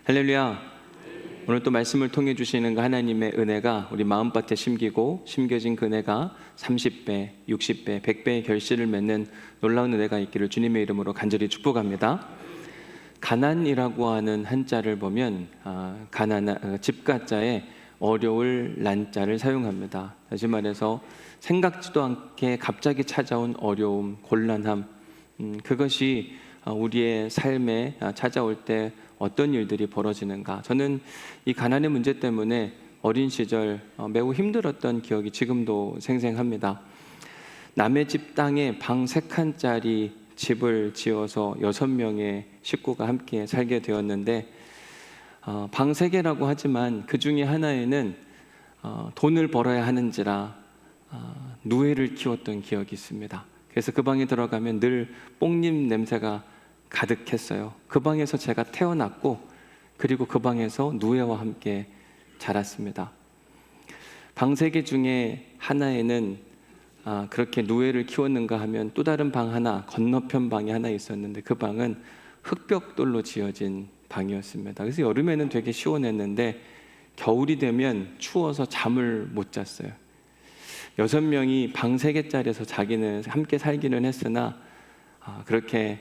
할렐루야. 오늘 또 말씀을 통해 주시는 그 하나님의 은혜가 우리 마음밭에 심기고 심겨진 그 은혜가 30배, 60배, 100배의 결실을 맺는 놀라운 은혜가 있기를 주님의 이름으로 간절히 축복합니다. 가난이라고 하는 한자를 보면 집가자에 어려울 난자를 사용합니다. 다시 말해서 생각지도 않게 갑자기 찾아온 어려움, 곤란함, 그것이 우리의 삶에 찾아올 때 어떤 일들이 벌어지는가. 저는 이 가난의 문제 때문에 어린 시절 매우 힘들었던 기억이 지금도 생생합니다. 남의 집 땅에 방 3칸짜리 집을 지어서 6명의 식구가 함께 살게 되었는데 방 3개라고 하지만 그 중에 하나에는 돈을 벌어야 하는지라 누에를 키웠던 기억이 있습니다. 그래서 그 방에 들어가면 늘 뽕잎 냄새가 가득했어요. 그 방에서 제가 태어났고 그리고 그 방에서 누에와 함께 자랐습니다. 방 3개 중에 하나에는 그렇게 누에를 키웠는가 하면 또 다른 방 하나, 건너편 방이 하나 있었는데 그 방은 흙벽돌로 지어진 방이었습니다. 그래서 여름에는 되게 시원했는데 겨울이 되면 추워서 잠을 못 잤어요. 6명이 방 3개짜리에서 자기는 함께 살기는 했으나 그렇게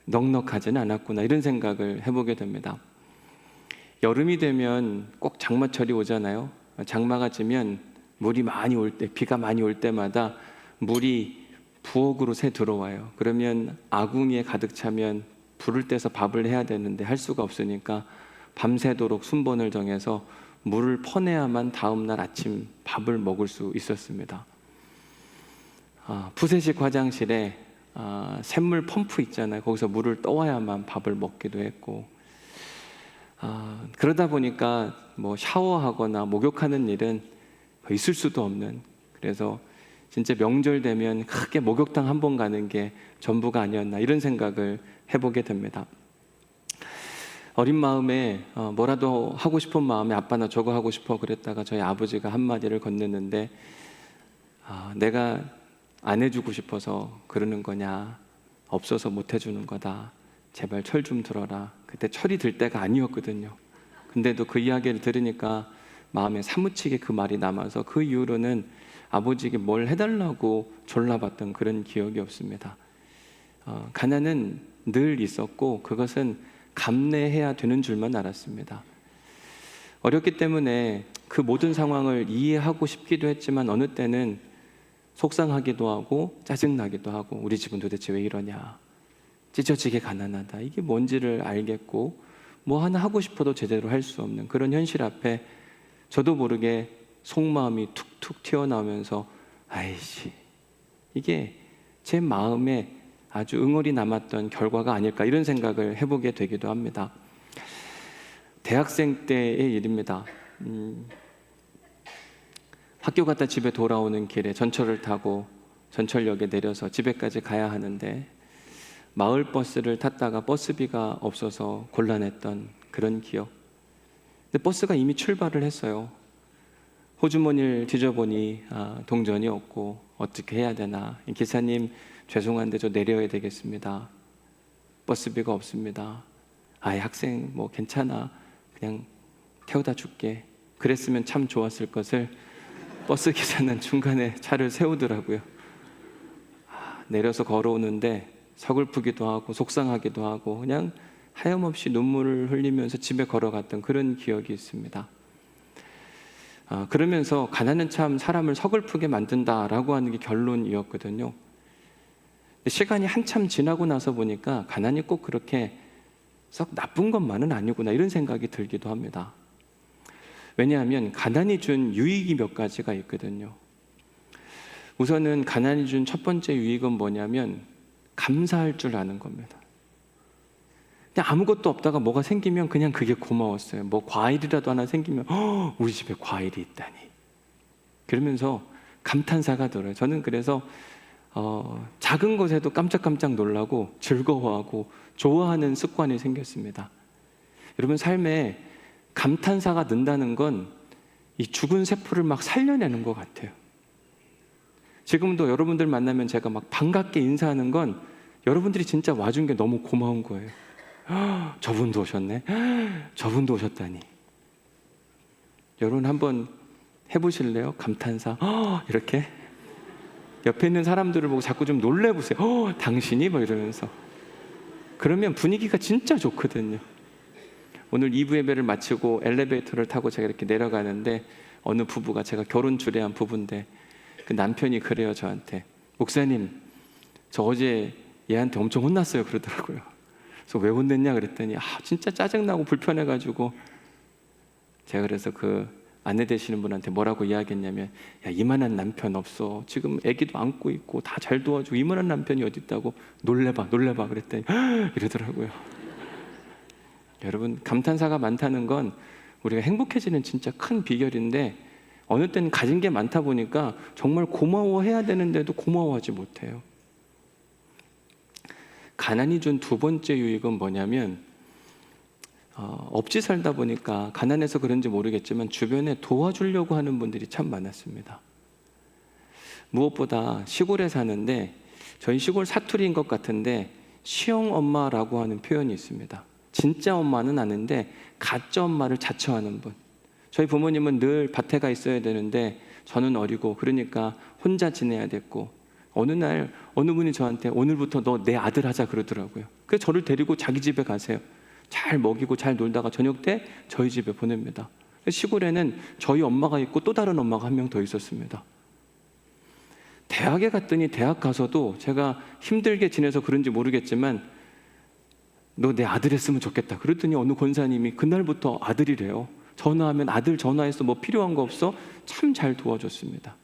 넉넉하지는 않았구나, 이런 생각을 해보게 됩니다. 여름이 되면 꼭 장마철이 오잖아요. 장마가 지면 물이 많이 올 때, 비가 많이 올 때마다 물이 부엌으로 새 들어와요. 그러면 아궁이에 가득 차면 불을 떼서 밥을 해야 되는데 할 수가 없으니까 밤새도록 순번을 정해서 물을 퍼내야만 다음날 아침 밥을 먹을 수 있었습니다. 푸세식 화장실에 샘물 펌프 있잖아요. 거기서 물을 떠와야만 밥을 먹기도 했고, 그러다 보니까 뭐 샤워하거나 목욕하는 일은 있을 수도 없는, 그래서 진짜 명절 되면 크게 목욕탕 한 번 가는 게 전부가 아니었나, 이런 생각을 해보게 됩니다. 어린 마음에 뭐라도 하고 싶은 마음에 아빠 나 저거 하고 싶어 그랬다가 저희 아버지가 한마디를 건넸는데 내가 안 해주고 싶어서 그러는 거냐, 없어서 못 해주는 거다, 제발 철 좀 들어라. 그때 철이 들 때가 아니었거든요. 근데도 그 이야기를 들으니까 마음에 사무치게 그 말이 남아서 그 이후로는 아버지에게 뭘 해달라고 졸라봤던 그런 기억이 없습니다. 가난은 늘 있었고 그것은 감내해야 되는 줄만 알았습니다. 어렸기 때문에 그 모든 상황을 이해하고 싶기도 했지만 어느 때는 속상하기도 하고 짜증나기도 하고, 우리 집은 도대체 왜 이러냐, 찢어지게 가난하다, 이게 뭔지를 알겠고 뭐 하나 하고 싶어도 제대로 할 수 없는 그런 현실 앞에 저도 모르게 속마음이 툭툭 튀어나오면서 아이씨, 이게 제 마음에 아주 응어리 남았던 결과가 아닐까, 이런 생각을 해보게 되기도 합니다. 대학생 때의 일입니다. 학교 갔다 집에 돌아오는 길에 전철을 타고 전철역에 내려서 집에까지 가야 하는데 마을 버스를 탔다가 버스비가 없어서 곤란했던 그런 기억. 근데 버스가 이미 출발을 했어요. 호주머니를 뒤져보니 동전이 없고 어떻게 해야 되나. 기사님 죄송한데 저 내려야 되겠습니다. 버스비가 없습니다. 학생 뭐 괜찮아, 그냥 태워다 줄게. 그랬으면 참 좋았을 것을 버스 기사는 중간에 차를 세우더라고요. 내려서 걸어오는데 서글프기도 하고 속상하기도 하고 그냥 하염없이 눈물을 흘리면서 집에 걸어갔던 그런 기억이 있습니다. 그러면서 가난은 참 사람을 서글프게 만든다라고 하는 게 결론이었거든요. 시간이 한참 지나고 나서 보니까 가난이 꼭 그렇게 썩 나쁜 것만은 아니구나, 이런 생각이 들기도 합니다. 왜냐하면 가난이 준 유익이 몇 가지가 있거든요. 우선은 가난이 준 첫 번째 유익은 뭐냐면 감사할 줄 아는 겁니다. 그냥 아무것도 없다가 뭐가 생기면 그냥 그게 고마웠어요. 뭐 과일이라도 하나 생기면 우리 집에 과일이 있다니, 그러면서 감탄사가 들어요. 저는 그래서 작은 것에도 깜짝깜짝 놀라고 즐거워하고 좋아하는 습관이 생겼습니다. 여러분, 삶에 감탄사가 는다는 건 이 죽은 세포를 막 살려내는 것 같아요. 지금도 여러분들 만나면 제가 막 반갑게 인사하는 건 여러분들이 진짜 와준 게 너무 고마운 거예요. 저분도 오셨네. 저분도 오셨다니. 여러분 한번 해보실래요? 감탄사. 이렇게 옆에 있는 사람들을 보고 자꾸 좀 놀래보세요. 당신이? 뭐 이러면서. 그러면 분위기가 진짜 좋거든요. 오늘 2부 예배를 마치고 엘리베이터를 타고 제가 이렇게 내려가는데 어느 부부가, 제가 결혼 주례한 부부인데 그 남편이 그래요, 저한테. 목사님, 저 어제 얘한테 엄청 혼났어요, 그러더라고요. 그래서 왜 혼냈냐 그랬더니 진짜 짜증나고 불편해가지고. 제가 그래서 그 아내 되시는 분한테 뭐라고 이야기했냐면, 야, 이만한 남편 없어. 지금 아기도 안고 있고 다 잘 도와주고 이만한 남편이 어디 있다고. 놀래봐 그랬더니 이러더라고요. 여러분, 감탄사가 많다는 건 우리가 행복해지는 진짜 큰 비결인데, 어느 때는 가진 게 많다 보니까 정말 고마워해야 되는데도 고마워하지 못해요. 가난이 준 두 번째 유익은 뭐냐면, 없이 살다 보니까 가난해서 그런지 모르겠지만 주변에 도와주려고 하는 분들이 참 많았습니다. 무엇보다 시골에 사는데, 저희 시골 사투리인 것 같은데 시형엄마라고 하는 표현이 있습니다. 진짜 엄마는 아는데 가짜 엄마를 자처하는 분. 저희 부모님은 늘 밭에 가 있어야 되는데 저는 어리고, 그러니까 혼자 지내야 됐고, 어느 날 어느 분이 저한테 오늘부터 너 내 아들 하자 그러더라고요. 그래서 저를 데리고 자기 집에 가세요. 잘 먹이고 잘 놀다가 저녁 때 저희 집에 보냅니다. 시골에는 저희 엄마가 있고 또 다른 엄마가 한 명 더 있었습니다. 대학에 갔더니 대학 가서도 제가 힘들게 지내서 그런지 모르겠지만 너 내 아들 했으면 좋겠다 그랬더니 어느 권사님이 그날부터 아들이래요. 전화하면 아들 전화해서 뭐 필요한 거 없어? 참 잘 도와줬습니다.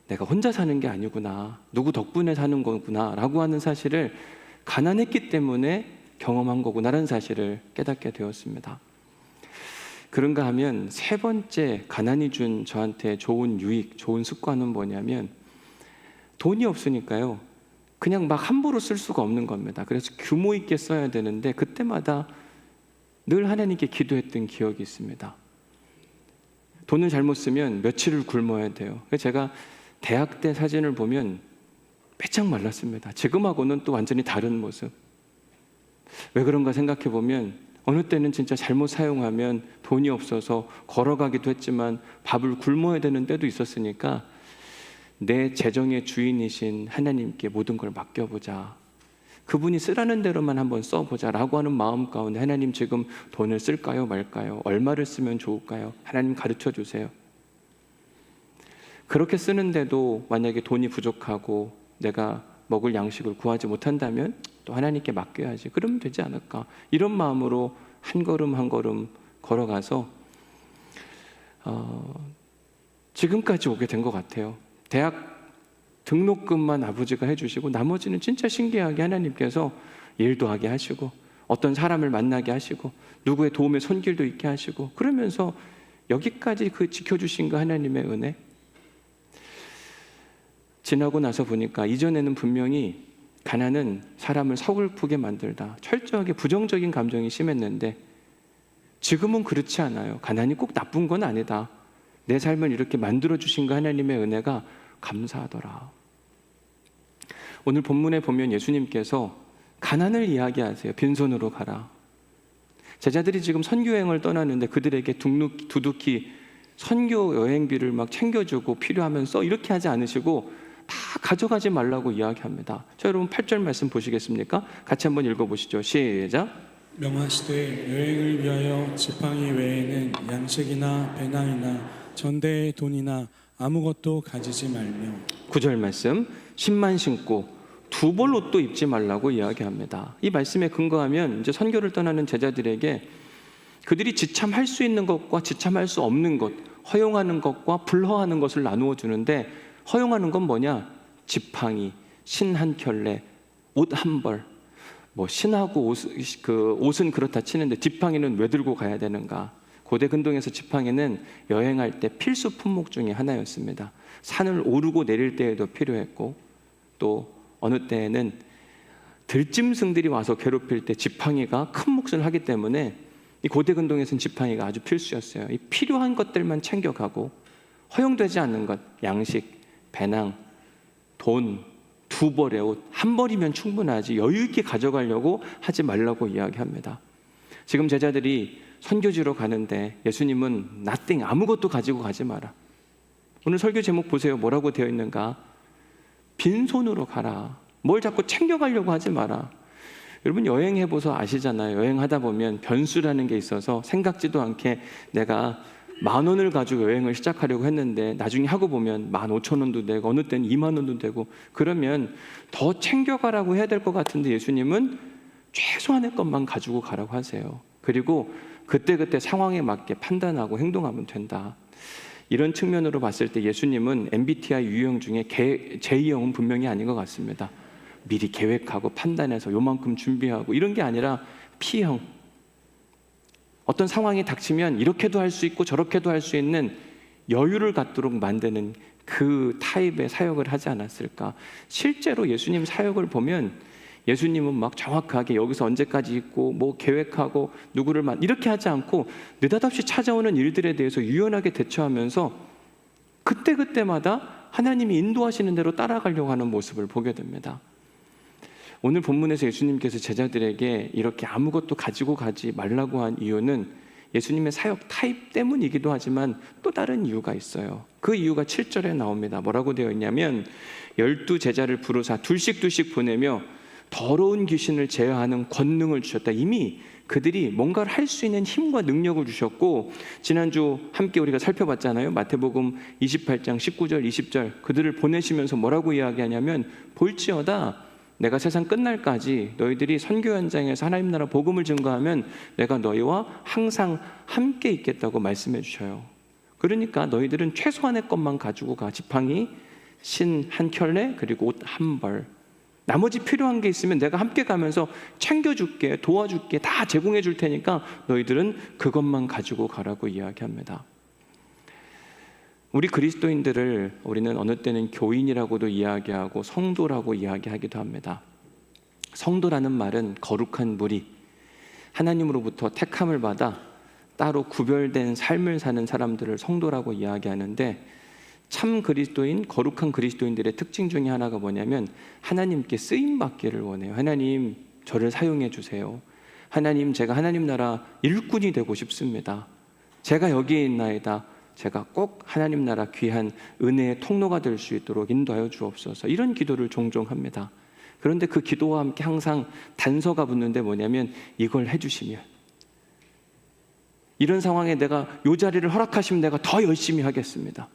내가 혼자 사는 게 아니구나, 누구 덕분에 사는 거구나 라고 하는 사실을 가난했기 때문에 경험한 거구나라는 사실을 깨닫게 되었습니다. 그런가 하면 세 번째 가난이 준 저한테 좋은 유익, 좋은 습관은 뭐냐면, 돈이 없으니까요 그냥 막 함부로 쓸 수가 없는 겁니다. 그래서 규모 있게 써야 되는데 그때마다 늘 하나님께 기도했던 기억이 있습니다. 돈을 잘못 쓰면 며칠을 굶어야 돼요. 그래서 제가 대학 때 사진을 보면 빼짝 말랐습니다. 지금하고는 또 완전히 다른 모습. 왜 그런가 생각해 보면, 어느 때는 진짜 잘못 사용하면 돈이 없어서 걸어가기도 했지만 밥을 굶어야 되는 때도 있었으니까 내 재정의 주인이신 하나님께 모든 걸 맡겨보자, 그분이 쓰라는 대로만 한번 써보자라고 하는 마음 가운데, 하나님 지금 돈을 쓸까요 말까요? 얼마를 쓰면 좋을까요? 하나님 가르쳐 주세요. 그렇게 쓰는데도 만약에 돈이 부족하고 내가 먹을 양식을 구하지 못한다면 또 하나님께 맡겨야지, 그러면 되지 않을까, 이런 마음으로 한 걸음 한 걸음 걸어가서 지금까지 오게 된 것 같아요. 대학 등록금만 아버지가 해주시고 나머지는 진짜 신기하게 하나님께서 일도 하게 하시고, 어떤 사람을 만나게 하시고, 누구의 도움의 손길도 있게 하시고, 그러면서 여기까지 그 지켜주신 그 하나님의 은혜. 지나고 나서 보니까 이전에는 분명히 가난은 사람을 서글프게 만들다, 철저하게 부정적인 감정이 심했는데 지금은 그렇지 않아요. 가난이 꼭 나쁜 건 아니다. 내 삶을 이렇게 만들어주신 그 하나님의 은혜가 감사하더라. 오늘 본문에 보면 예수님께서 가난을 이야기하세요. 빈손으로 가라. 제자들이 지금 선교여행을 떠나는데 그들에게 두둑히 선교 여행비를 막 챙겨주고 필요하면 써, 이렇게 하지 않으시고 다 가져가지 말라고 이야기합니다. 자, 여러분 8절 말씀 보시겠습니까? 같이 한번 읽어보시죠. 시작. 명하시되 여행을 위하여 지팡이 외에는 양식이나 배낭이나 전대의 돈이나 아무것도 가지지 말며. 9절 말씀, 신만 신고 두 벌 옷도 입지 말라고 이야기합니다. 이 말씀에 근거하면 이제 선교를 떠나는 제자들에게 그들이 지참할 수 있는 것과 지참할 수 없는 것, 허용하는 것과 불허하는 것을 나누어 주는데, 허용하는 건 뭐냐? 지팡이, 신 한 켤레, 옷 한 벌. 뭐 신하고 옷은 그렇다 치는데 지팡이는 왜 들고 가야 되는가? 고대 근동에서 지팡이는 여행할 때 필수 품목 중에 하나였습니다. 산을 오르고 내릴 때에도 필요했고, 또 어느 때에는 들짐승들이 와서 괴롭힐 때 지팡이가 큰 몫을 하기 때문에 이 고대 근동에서는 지팡이가 아주 필수였어요. 이 필요한 것들만 챙겨가고, 허용되지 않는 것, 양식, 배낭, 돈, 두 벌의 옷, 한 벌이면 충분하지 여유 있게 가져가려고 하지 말라고 이야기합니다. 지금 제자들이 선교지로 가는데 예수님은 nothing, 아무것도 가지고 가지 마라. 오늘 설교 제목 보세요. 뭐라고 되어 있는가? 빈손으로 가라. 뭘 자꾸 챙겨가려고 하지 마라. 여러분 여행해보서 아시잖아요. 여행하다 보면 변수라는 게 있어서 생각지도 않게 내가 10,000원을 가지고 여행을 시작하려고 했는데 나중에 하고 보면 15,000원도 되고 어느 때는 20,000원도 되고 그러면 더 챙겨가라고 해야 될 것 같은데 예수님은 최소한의 것만 가지고 가라고 하세요. 그리고 그때그때 상황에 맞게 판단하고 행동하면 된다. 이런 측면으로 봤을 때 예수님은 MBTI 유형 중에 J형은 분명히 아닌 것 같습니다. 미리 계획하고 판단해서 요만큼 준비하고 이런 게 아니라 P형. 어떤 상황이 닥치면 이렇게도 할 수 있고 저렇게도 할 수 있는 여유를 갖도록 만드는 그 타입의 사역을 하지 않았을까. 실제로 예수님 사역을 보면 예수님은 막 정확하게 여기서 언제까지 있고 뭐 계획하고 누구를 이렇게 하지 않고 느닷없이 찾아오는 일들에 대해서 유연하게 대처하면서 그때그때마다 하나님이 인도하시는 대로 따라가려고 하는 모습을 보게 됩니다. 오늘 본문에서 예수님께서 제자들에게 이렇게 아무것도 가지고 가지 말라고 한 이유는 예수님의 사역 타입 때문이기도 하지만 또 다른 이유가 있어요. 그 이유가 7절에 나옵니다. 뭐라고 되어 있냐면 12 제자를 부르사 둘씩 보내며 더러운 귀신을 제어하는 권능을 주셨다. 이미 그들이 뭔가를 할 수 있는 힘과 능력을 주셨고 지난주 함께 우리가 살펴봤잖아요. 마태복음 28장 19절 20절 그들을 보내시면서 뭐라고 이야기하냐면 볼지어다 내가 세상 끝날까지 너희들이 선교 현장에서 하나님 나라 복음을 증거하면 내가 너희와 항상 함께 있겠다고 말씀해 주셔요. 그러니까 너희들은 최소한의 것만 가지고 가. 지팡이, 신 한 켤레 그리고 옷 한 벌. 나머지 필요한 게 있으면 내가 함께 가면서 챙겨줄게, 도와줄게, 다 제공해 줄 테니까 너희들은 그것만 가지고 가라고 이야기합니다. 우리 그리스도인들을 우리는 어느 때는 교인이라고도 이야기하고 성도라고 이야기하기도 합니다. 성도라는 말은 거룩한 무리, 하나님으로부터 택함을 받아 따로 구별된 삶을 사는 사람들을 성도라고 이야기하는데 참 그리스도인, 거룩한 그리스도인들의 특징 중에 하나가 뭐냐면 하나님께 쓰임받기를 원해요. 하나님 저를 사용해 주세요. 하나님 제가 하나님 나라 일꾼이 되고 싶습니다. 제가 여기에 있나이다. 제가 꼭 하나님 나라 귀한 은혜의 통로가 될 수 있도록 인도하여 주옵소서. 이런 기도를 종종 합니다. 그런데 그 기도와 함께 항상 단서가 붙는데 뭐냐면 이걸 해주시면 이런 상황에 내가 이 자리를 허락하시면 내가 더 열심히 하겠습니다.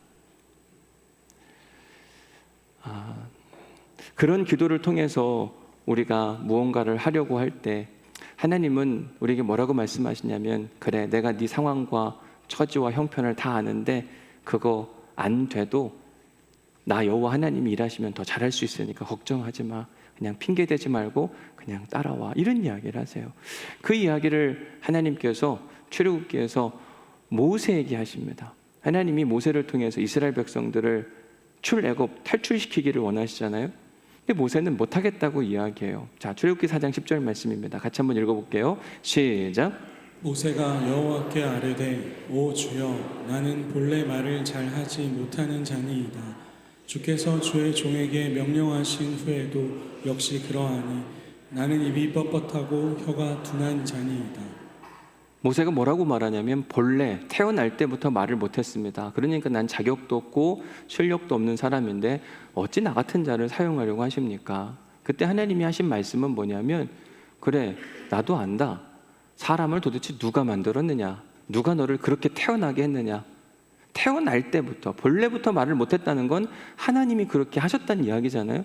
그런 기도를 통해서 우리가 무언가를 하려고 할 때 하나님은 우리에게 뭐라고 말씀하시냐면 그래 내가 네 상황과 처지와 형편을 다 아는데 그거 안 돼도 나 여호와 하나님이 일하시면 더 잘할 수 있으니까 걱정하지 마. 그냥 핑계대지 말고 그냥 따라와. 이런 이야기를 하세요. 그 이야기를 하나님께서 출애굽기에서 모세에게 하십니다. 하나님이 모세를 통해서 이스라엘 백성들을 출애굽 탈출시키기를 원하시잖아요. 근데 모세는 못하겠다고 이야기해요. 자, 출애굽기 4장 10절 말씀입니다. 같이 한번 읽어볼게요. 시작. 모세가 여호와께 아뢰되 오 주여 나는 본래 말을 잘하지 못하는 자니이다. 주께서 주의 종에게 명령하신 후에도 역시 그러하니 나는 입이 뻣뻣하고 혀가 둔한 자니이다. 모세가 뭐라고 말하냐면 본래 태어날 때부터 말을 못했습니다. 그러니까 난 자격도 없고 실력도 없는 사람인데 어찌 나 같은 자를 사용하려고 하십니까? 그때 하나님이 하신 말씀은 뭐냐면 그래 나도 안다. 사람을 도대체 누가 만들었느냐? 누가 너를 그렇게 태어나게 했느냐? 태어날 때부터 본래부터 말을 못했다는 건 하나님이 그렇게 하셨다는 이야기잖아요.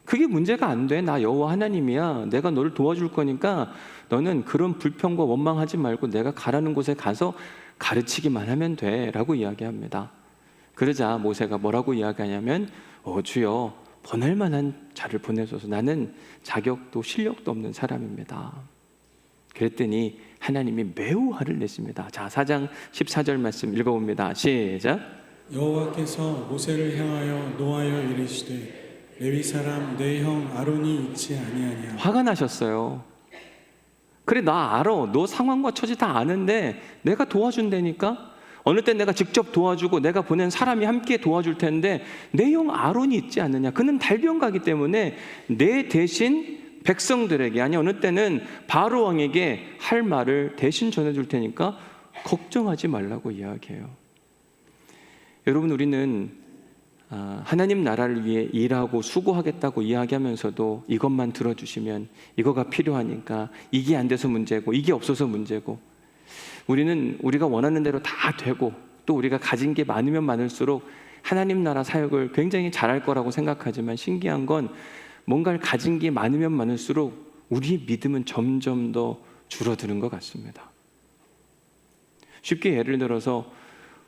그게 문제가 안 돼. 나 여호와 하나님이야. 내가 너를 도와줄 거니까 너는 그런 불평과 원망하지 말고 내가 가라는 곳에 가서 가르치기만 하면 돼 라고 이야기합니다. 그러자 모세가 뭐라고 이야기하냐면 주여 보낼 만한 자를 보내소서. 나는 자격도 실력도 없는 사람입니다. 그랬더니 하나님이 매우 화를 내십니다. 자, 4장 14절 말씀 읽어봅니다. 시작. 여호와께서 모세를 향하여 노하여 이르시되 레위 사람 내 형 아론이 있지 아니하냐. 화가 나셨어요. 그래 나 알아. 너 상황과 처지 다 아는데 내가 도와준다니까 어느 때 내가 직접 도와주고 내가 보낸 사람이 함께 도와줄 텐데 내 형 아론이 있지 않느냐. 그는 달변가기 때문에 내 대신 백성들에게, 아니 어느 때는 바로 왕에게 할 말을 대신 전해줄 테니까 걱정하지 말라고 이야기해요. 여러분, 우리는 하나님 나라를 위해 일하고 수고하겠다고 이야기하면서도 이것만 들어주시면, 이거가 필요하니까, 이게 안 돼서 문제고 이게 없어서 문제고, 우리는 우리가 원하는 대로 다 되고 또 우리가 가진 게 많으면 많을수록 하나님 나라 사역을 굉장히 잘할 거라고 생각하지만, 신기한 건 뭔가를 가진 게 많으면 많을수록 우리의 믿음은 점점 더 줄어드는 것 같습니다. 쉽게 예를 들어서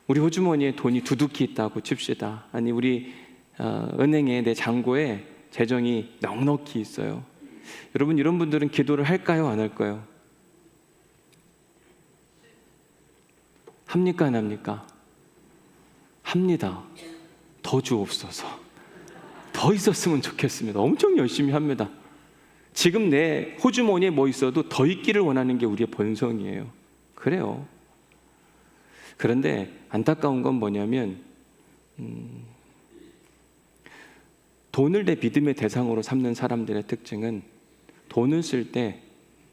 우리 호주머니에 돈이 두둑히 있다고 칩시다. 아니 우리 은행에, 내 잔고에 재정이 넉넉히 있어요. 여러분, 이런 분들은 기도를 할까요, 안 할까요? 합니까, 안 합니까? 합니다. 더 주옵소서. 더 있었으면 좋겠습니다. 엄청 열심히 합니다. 지금 내 호주머니에 뭐 있어도 더 있기를 원하는 게 우리의 본성이에요. 그래요. 그런데 안타까운 건 뭐냐면 돈을 내 믿음의 대상으로 삼는 사람들의 특징은 돈을 쓸 때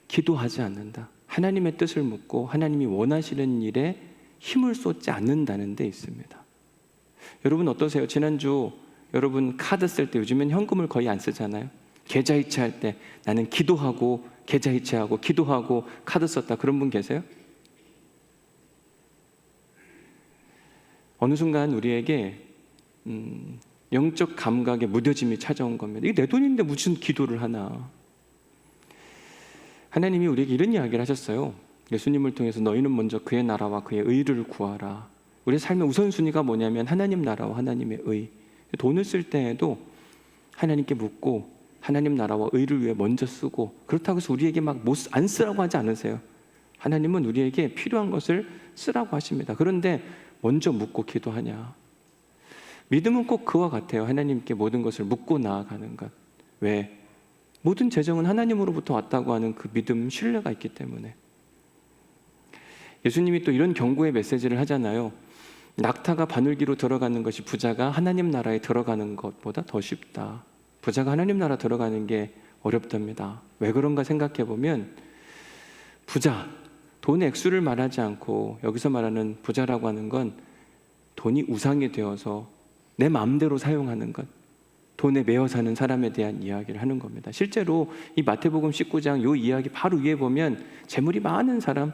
기도하지 않는다. 하나님의 뜻을 묻고 하나님이 원하시는 일에 힘을 쏟지 않는다는 데 있습니다. 여러분 어떠세요? 지난주 여러분 카드 쓸 때 요즘엔 현금을 거의 안 쓰잖아요. 계좌이체할 때 나는 기도하고 계좌이체하고 기도하고 카드 썼다, 그런 분 계세요? 어느 순간 우리에게 영적 감각의 무뎌짐이 찾아온 겁니다. 이게 내 돈인데 무슨 기도를 하나. 하나님이 우리에게 이런 이야기를 하셨어요. 예수님을 통해서 너희는 먼저 그의 나라와 그의 의를 구하라. 우리의 삶의 우선순위가 뭐냐면 하나님 나라와 하나님의 의. 돈을 쓸 때에도 하나님께 묻고 하나님 나라와 의를 위해 먼저 쓰고, 그렇다고 해서 우리에게 막 안 쓰라고 하지 않으세요. 하나님은 우리에게 필요한 것을 쓰라고 하십니다. 그런데 먼저 묻고 기도하냐. 믿음은 꼭 그와 같아요. 하나님께 모든 것을 묻고 나아가는 것. 왜? 모든 재정은 하나님으로부터 왔다고 하는 그 믿음, 신뢰가 있기 때문에. 예수님이 또 이런 경고의 메시지를 하잖아요. 낙타가 바늘기로 들어가는 것이 부자가 하나님 나라에 들어가는 것보다 더 쉽다. 부자가 하나님 나라 들어가는 게 어렵답니다. 왜 그런가 생각해 보면, 부자, 돈의 액수를 말하지 않고 여기서 말하는 부자라고 하는 건 돈이 우상이 되어서 내 마음대로 사용하는 것, 돈에 매여 사는 사람에 대한 이야기를 하는 겁니다. 실제로 이 마태복음 19장 요 이야기 바로 위에 보면 재물이 많은 사람,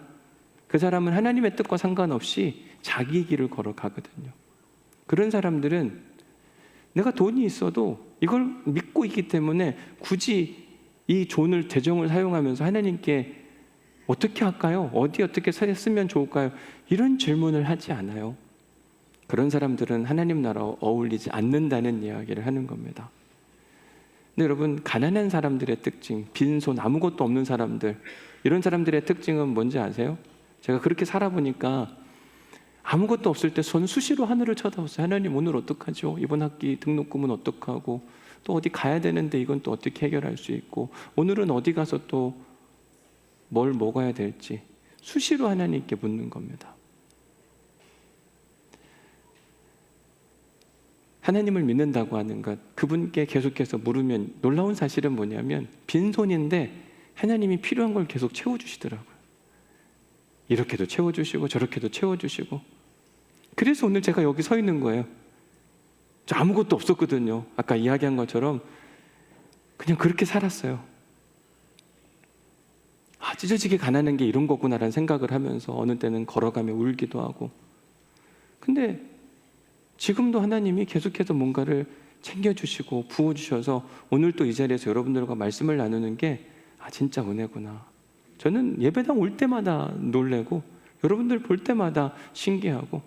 그 사람은 하나님의 뜻과 상관없이 자기의 길을 걸어가거든요. 그런 사람들은 내가 돈이 있어도 이걸 믿고 있기 때문에 굳이 이 돈을, 재정을 사용하면서 하나님께 어떻게 할까요? 어떻게 쓰면 좋을까요? 이런 질문을 하지 않아요. 그런 사람들은 하나님 나라와 어울리지 않는다는 이야기를 하는 겁니다. 근데 여러분, 가난한 사람들의 특징, 빈손, 아무것도 없는 사람들, 이런 사람들의 특징은 뭔지 아세요? 제가 그렇게 살아보니까 아무것도 없을 때 저는 수시로 하늘을 쳐다봤어요. 하나님, 오늘 어떡하죠? 이번 학기 등록금은 어떡하고, 또 어디 가야 되는데 이건 또 어떻게 해결할 수 있고, 오늘은 어디 가서 또 뭘 먹어야 될지 수시로 하나님께 묻는 겁니다. 하나님을 믿는다고 하는 것, 그분께 계속해서 물으면 놀라운 사실은 뭐냐면 빈손인데 하나님이 필요한 걸 계속 채워주시더라고요. 이렇게도 채워주시고 저렇게도 채워주시고. 그래서 오늘 제가 여기 서 있는 거예요. 저 아무것도 없었거든요. 아까 이야기한 것처럼 그냥 그렇게 살았어요. 찢어지게 가난한 게 이런 거구나라는 생각을 하면서 어느 때는 걸어가며 울기도 하고. 근데 지금도 하나님이 계속해서 뭔가를 챙겨주시고 부어주셔서 오늘 또 이 자리에서 여러분들과 말씀을 나누는 게 진짜 은혜구나. 저는 예배당 올 때마다 놀래고 여러분들 볼 때마다 신기하고,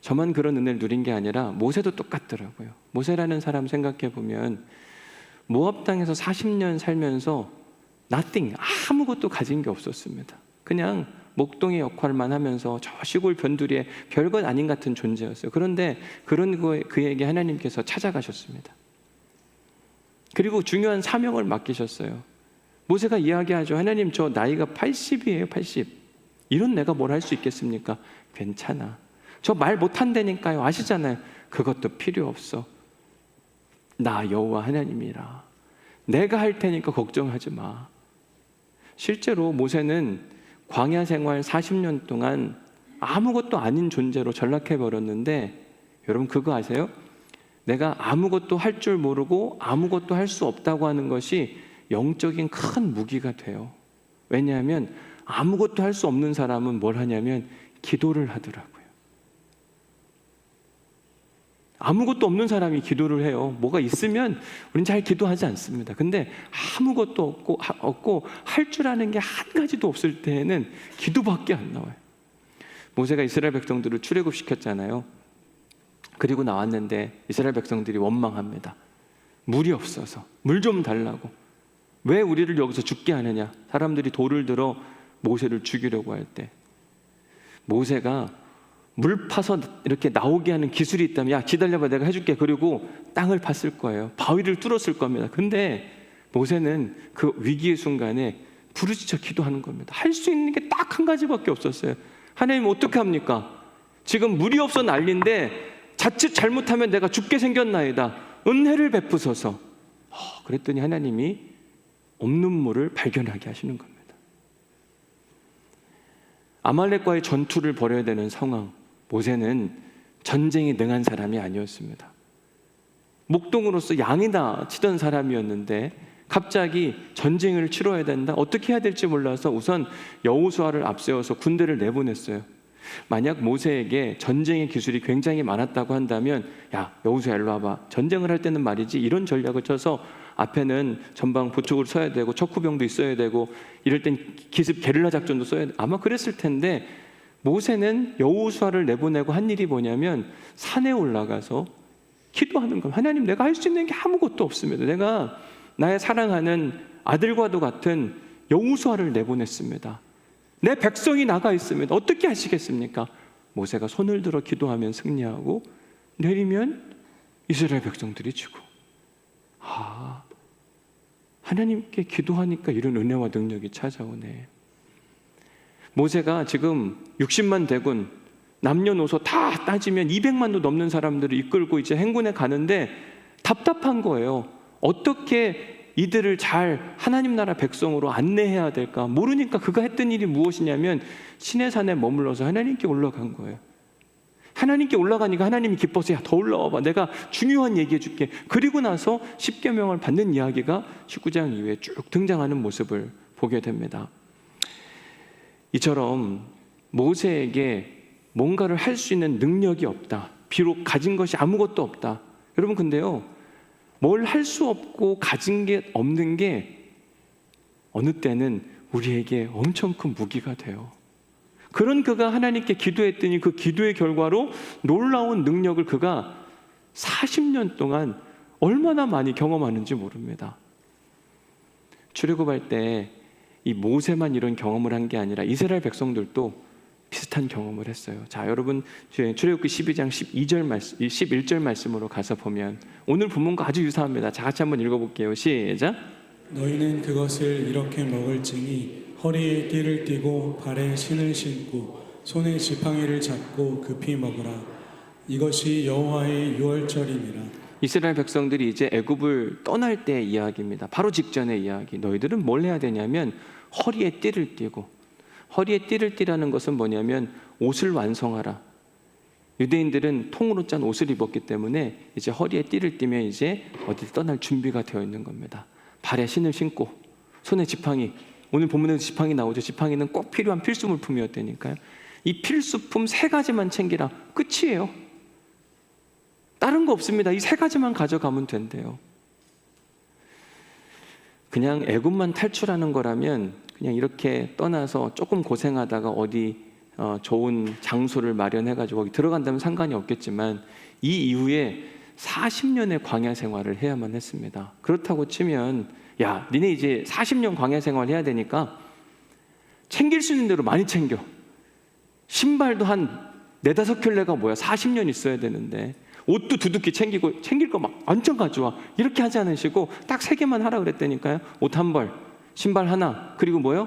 저만 그런 은혜를 누린 게 아니라 모세도 똑같더라고요. 모세라는 사람 생각해 보면 모압 땅에서 40년 살면서 nothing, 아무것도 가진 게 없었습니다. 그냥 목동의 역할만 하면서 저 시골 변두리에 별것 아닌 같은 존재였어요. 그런데 그런 그에게 하나님께서 찾아가셨습니다. 그리고 중요한 사명을 맡기셨어요. 모세가 이야기하죠. 하나님, 저 나이가 80이에요. 80. 이런 내가 뭘 할 수 있겠습니까? 괜찮아. 저 말 못한다니까요. 아시잖아요. 그것도 필요 없어. 나 여호와 하나님이라. 내가 할 테니까 걱정하지 마. 실제로 모세는 광야 생활 40년 동안 아무것도 아닌 존재로 전락해 버렸는데, 여러분 그거 아세요? 내가 아무것도 할 줄 모르고 아무것도 할 수 없다고 하는 것이 영적인 큰 무기가 돼요. 왜냐하면 아무것도 할 수 없는 사람은 뭘 하냐면 기도를 하더라고요. 아무것도 없는 사람이 기도를 해요. 뭐가 있으면 우린 잘 기도하지 않습니다. 근데 아무것도 없고 할 줄 아는 게 한 가지도 없을 때에는 기도밖에 안 나와요. 모세가 이스라엘 백성들을 출애굽시켰잖아요. 그리고 나왔는데 이스라엘 백성들이 원망합니다. 물이 없어서 물 좀 달라고. 왜 우리를 여기서 죽게 하느냐. 사람들이 돌을 들어 모세를 죽이려고 할 때 모세가 물 파서 이렇게 나오게 하는 기술이 있다면, 야 기다려봐 내가 해줄게. 그리고 땅을 팠을 거예요. 바위를 뚫었을 겁니다. 근데 모세는 그 위기의 순간에 부르짖어 기도하는 겁니다. 할 수 있는 게 딱 한 가지밖에 없었어요. 하나님 어떻게 합니까? 지금 물이 없어 난리인데 자칫 잘못하면 내가 죽게 생겼나이다. 은혜를 베푸소서. 그랬더니 하나님이 없는 물을 발견하게 하시는 겁니다. 아말렉과의 전투를 벌여야 되는 상황. 모세는 전쟁에 능한 사람이 아니었습니다. 목동으로서 양이나 치던 사람이었는데 갑자기 전쟁을 치러야 된다. 어떻게 해야 될지 몰라서 우선 여호수아를 앞세워서 군대를 내보냈어요. 만약 모세에게 전쟁의 기술이 굉장히 많았다고 한다면, 야 여호수아 일로 와봐. 전쟁을 할 때는 말이지 이런 전략을 쳐서 앞에는 전방 보초구를 써야 되고 척후병도 있어야 되고 이럴 땐 기습 게릴라 작전도 써야 돼. 아마 그랬을 텐데 모세는 여호수아를 내보내고 한 일이 뭐냐면 산에 올라가서 기도하는 겁니다. 하나님 내가 할 수 있는 게 아무것도 없습니다. 내가 나의 사랑하는 아들과도 같은 여호수아를 내보냈습니다. 내 백성이 나가 있습니다. 어떻게 하시겠습니까? 모세가 손을 들어 기도하면 승리하고 내리면 이스라엘 백성들이 지고. 하나님께 기도하니까 이런 은혜와 능력이 찾아오네. 모세가 지금 60만 대군 남녀노소 다 따지면 200만도 넘는 사람들을 이끌고 이제 행군에 가는데 답답한 거예요. 어떻게 이들을 잘 하나님 나라 백성으로 안내해야 될까 모르니까 그가 했던 일이 무엇이냐면 시내산에 머물러서 하나님께 올라간 거예요. 하나님께 올라가니까 하나님이 기뻐서 야 더 올라와봐. 내가 중요한 얘기해 줄게. 그리고 나서 십계명을 받는 이야기가 19장 이후에 쭉 등장하는 모습을 보게 됩니다. 이처럼 모세에게 뭔가를 할 수 있는 능력이 없다. 비록 가진 것이 아무것도 없다. 여러분 근데요, 뭘 할 수 없고 가진 게 없는 게 어느 때는 우리에게 엄청 큰 무기가 돼요. 그런 그가 하나님께 기도했더니 그 기도의 결과로 놀라운 능력을 그가 40년 동안 얼마나 많이 경험하는지 모릅니다. 출애굽할 때 이 모세만 이런 경험을 한 게 아니라 이스라엘 백성들도 비슷한 경험을 했어요. 자, 여러분 출애굽기 12장 11절 말씀으로 가서 보면 오늘 본문과 아주 유사합니다. 자, 같이 한번 읽어볼게요. 시작. 너희는 그것을 이렇게 먹을지니 허리에 띠를 띠고 발에 신을 신고 손에 지팡이를 잡고 급히 먹으라. 이것이 여호와의 유월절이니라. 이스라엘 백성들이 이제 애굽을 떠날 때의 이야기입니다. 바로 직전의 이야기. 너희들은 뭘 해야 되냐면 허리에 띠를 띠고, 허리에 띠를 띠라는 것은 뭐냐면 옷을 완성하라. 유대인들은 통으로 짠 옷을 입었기 때문에 이제 허리에 띠를 띠면 이제 어디 떠날 준비가 되어 있는 겁니다. 발에 신을 신고 손에 지팡이, 오늘 본문에도 지팡이 나오죠. 지팡이는 꼭 필요한 필수 물품이었다니까요. 이 필수품 3가지만 챙기라. 끝이에요. 다른 거 없습니다. 이 3가지만 가져가면 된대요. 그냥 애굽만 탈출하는 거라면 그냥 이렇게 떠나서 조금 고생하다가 어디 좋은 장소를 마련해가지고 거기 들어간다면 상관이 없겠지만 이 이후에 40년의 광야 생활을 해야만 했습니다. 그렇다고 치면 야, 니네 이제 40년 광야 생활 해야 되니까 챙길 수 있는 대로 많이 챙겨. 신발도 한 4-5켤레가 뭐야. 40년 있어야 되는데 옷도 두둑히 챙기고 챙길 거 막 완전 가져와. 이렇게 하지 않으시고 딱 3개만 하라 그랬다니까요. 옷 1벌, 신발 1, 그리고 뭐요?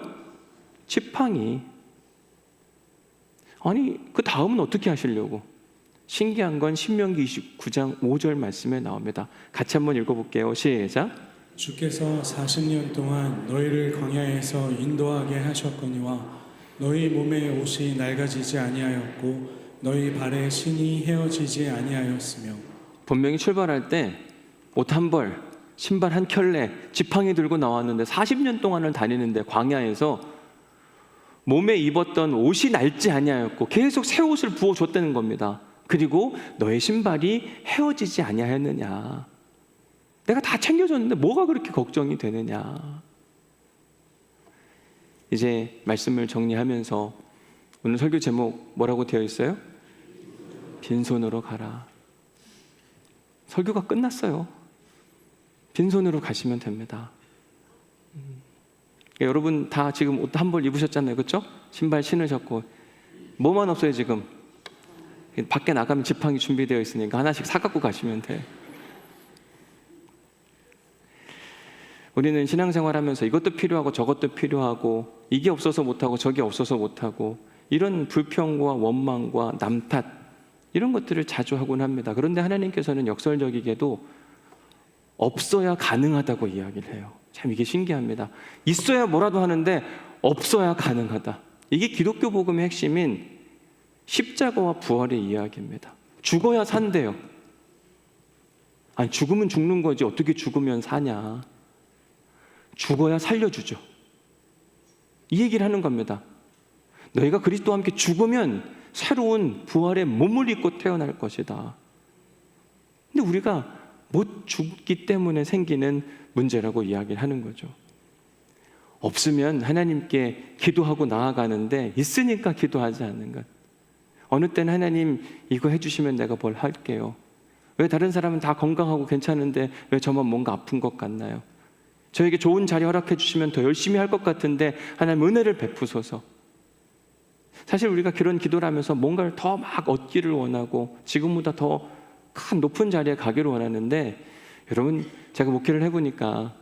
지팡이. 아니 그 다음은 어떻게 하시려고? 신기한 건 신명기 29장 5절 말씀에 나옵니다. 같이 한번 읽어볼게요. 시작. 주께서 40년 동안 너희를 광야에서 인도하게 하셨거니와 너희 몸에 옷이 낡아지지 아니하였고 너희 발에 신이 헤어지지 아니하였으며. 분명히 출발할 때 옷 한 벌, 신발 한 켤레, 지팡이 들고 나왔는데 40년 동안을 다니는데 광야에서 몸에 입었던 옷이 낡지 아니하였고 계속 새 옷을 부어줬다는 겁니다. 그리고 너의 신발이 헤어지지 아니하였느냐. 내가 다 챙겨줬는데 뭐가 그렇게 걱정이 되느냐. 이제 말씀을 정리하면서 오늘 설교 제목 뭐라고 되어 있어요? 빈손으로 가라. 설교가 끝났어요. 빈손으로 가시면 됩니다. 여러분 다 지금 옷 한 벌 입으셨잖아요. 그렇죠? 신발 신으셨고 뭐만 없어요 지금. 밖에 나가면 지팡이 준비되어 있으니까 하나씩 사갖고 가시면 돼. 우리는 신앙생활하면서 이것도 필요하고 저것도 필요하고 이게 없어서 못하고 저게 없어서 못하고 이런 불평과 원망과 남탓 이런 것들을 자주 하곤 합니다. 그런데 하나님께서는 역설적이게도 없어야 가능하다고 이야기를 해요. 참 이게 신기합니다. 있어야 뭐라도 하는데 없어야 가능하다. 이게 기독교 복음의 핵심인 십자가와 부활의 이야기입니다. 죽어야 산대요. 아니 죽으면 죽는 거지 어떻게 죽으면 사냐. 죽어야 살려주죠. 이 얘기를 하는 겁니다. 너희가 그리스도와 함께 죽으면 새로운 부활의 몸을 입고 태어날 것이다. 근데 우리가 못 죽기 때문에 생기는 문제라고 이야기를 하는 거죠. 없으면 하나님께 기도하고 나아가는데 있으니까 기도하지 않는 것. 어느 때는 하나님 이거 해주시면 내가 뭘 할게요. 왜 다른 사람은 다 건강하고 괜찮은데 왜 저만 뭔가 아픈 것 같나요? 저에게 좋은 자리 허락해 주시면 더 열심히 할 것 같은데 하나님 은혜를 베푸소서. 사실 우리가 그런 기도를 하면서 뭔가를 더 막 얻기를 원하고 지금보다 더 큰 높은 자리에 가기를 원하는데 여러분 제가 목회를 해보니까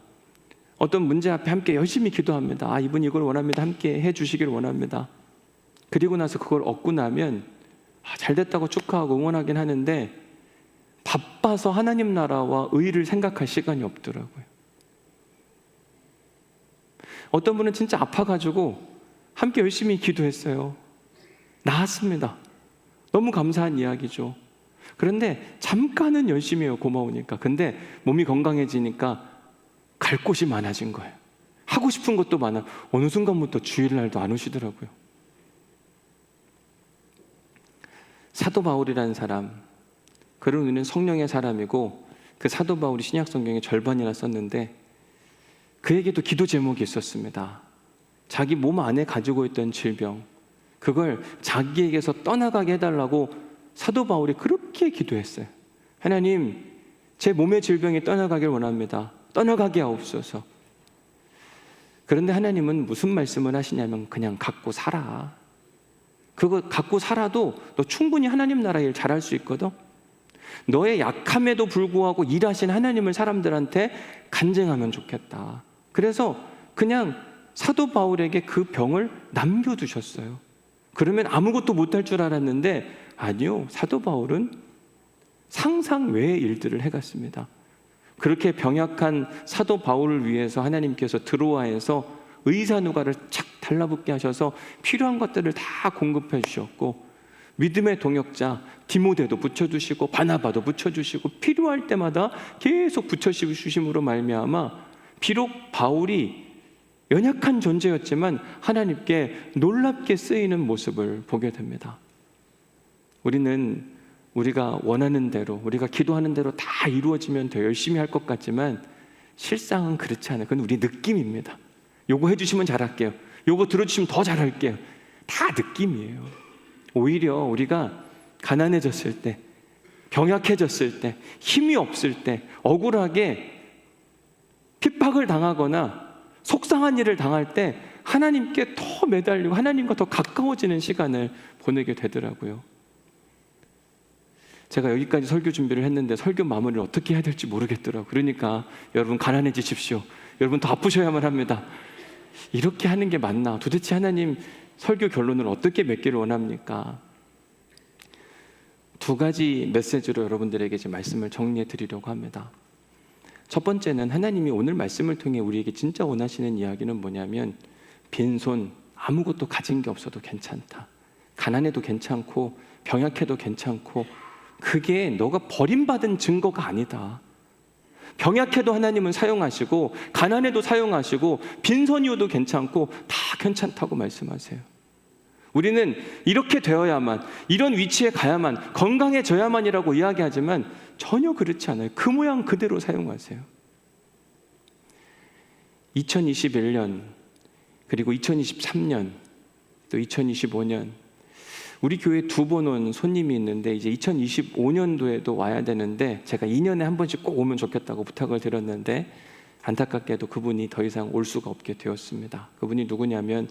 어떤 문제 앞에 함께 열심히 기도합니다. 아 이분이 이걸 원합니다. 함께 해주시길 원합니다. 그리고 나서 그걸 얻고 나면 잘 됐다고 축하하고 응원하긴 하는데 바빠서 하나님 나라와 의를 생각할 시간이 없더라고요. 어떤 분은 진짜 아파가지고 함께 열심히 기도했어요. 나았습니다. 너무 감사한 이야기죠. 그런데 잠깐은 열심히 해요. 고마우니까. 근데 몸이 건강해지니까 갈 곳이 많아진 거예요. 하고 싶은 것도 많아. 어느 순간부터 주일날도 안 오시더라고요. 사도 바울이라는 사람, 그런 우리는 성령의 사람이고 그 사도 바울이 신약 성경의 절반이나 썼는데 그에게도 기도 제목이 있었습니다. 자기 몸 안에 가지고 있던 질병, 그걸 자기에게서 떠나가게 해달라고 사도 바울이 그렇게 기도했어요. 하나님, 제 몸의 질병이 떠나가길 원합니다. 떠나가게 하옵소서. 그런데 하나님은 무슨 말씀을 하시냐면 그냥 갖고 살아. 그거 갖고 살아도 너 충분히 하나님 나라 일 잘할 수 있거든. 너의 약함에도 불구하고 일하신 하나님을 사람들한테 간증하면 좋겠다. 그래서 그냥 사도 바울에게 그 병을 남겨두셨어요. 그러면 아무것도 못할 줄 알았는데 아니요. 사도 바울은 상상 외의 일들을 해갔습니다. 그렇게 병약한 사도 바울을 위해서 하나님께서 드로아에서 의사 누가를 착 달라붙게 하셔서 필요한 것들을 다 공급해 주셨고 믿음의 동역자 디모데도 붙여주시고 바나바도 붙여주시고 필요할 때마다 계속 붙여주심으로 말미암아 비록 바울이 연약한 존재였지만 하나님께 놀랍게 쓰이는 모습을 보게 됩니다. 우리는 우리가 원하는 대로 우리가 기도하는 대로 다 이루어지면 더 열심히 할 것 같지만 실상은 그렇지 않아요. 그건 우리 느낌입니다. 요거 해주시면 잘할게요. 요거 들어주시면 더 잘할게요. 다 느낌이에요. 오히려 우리가 가난해졌을 때, 병약해졌을 때, 힘이 없을 때, 억울하게 핍박을 당하거나 속상한 일을 당할 때 하나님께 더 매달리고 하나님과 더 가까워지는 시간을 보내게 되더라고요. 제가 여기까지 설교 준비를 했는데 설교 마무리를 어떻게 해야 될지 모르겠더라고요. 그러니까 여러분 가난해지십시오. 여러분 더 아프셔야만 합니다. 이렇게 하는 게 맞나? 도대체 하나님 설교 결론을 어떻게 맺기를 원합니까? 두 가지 메시지로 여러분들에게 이제 말씀을 정리해 드리려고 합니다. 첫 번째는 하나님이 오늘 말씀을 통해 우리에게 진짜 원하시는 이야기는 뭐냐면, 빈손, 아무것도 가진 게 없어도 괜찮다. 가난해도 괜찮고 병약해도 괜찮고, 그게 너가 버림받은 증거가 아니다. 병약해도 하나님은 사용하시고 가난해도 사용하시고 빈손이어도 괜찮고 다 괜찮다고 말씀하세요. 우리는 이렇게 되어야만, 이런 위치에 가야만, 건강해져야만이라고 이야기하지만 전혀 그렇지 않아요. 그 모양 그대로 사용하세요. 2021년, 그리고 2023년, 또 2025년, 우리 교회에 2번 온 손님이 있는데 이제 2025년도에도 와야 되는데, 제가 2년에 한 번씩 꼭 오면 좋겠다고 부탁을 드렸는데 안타깝게도 그분이 더 이상 올 수가 없게 되었습니다. 그분이 누구냐면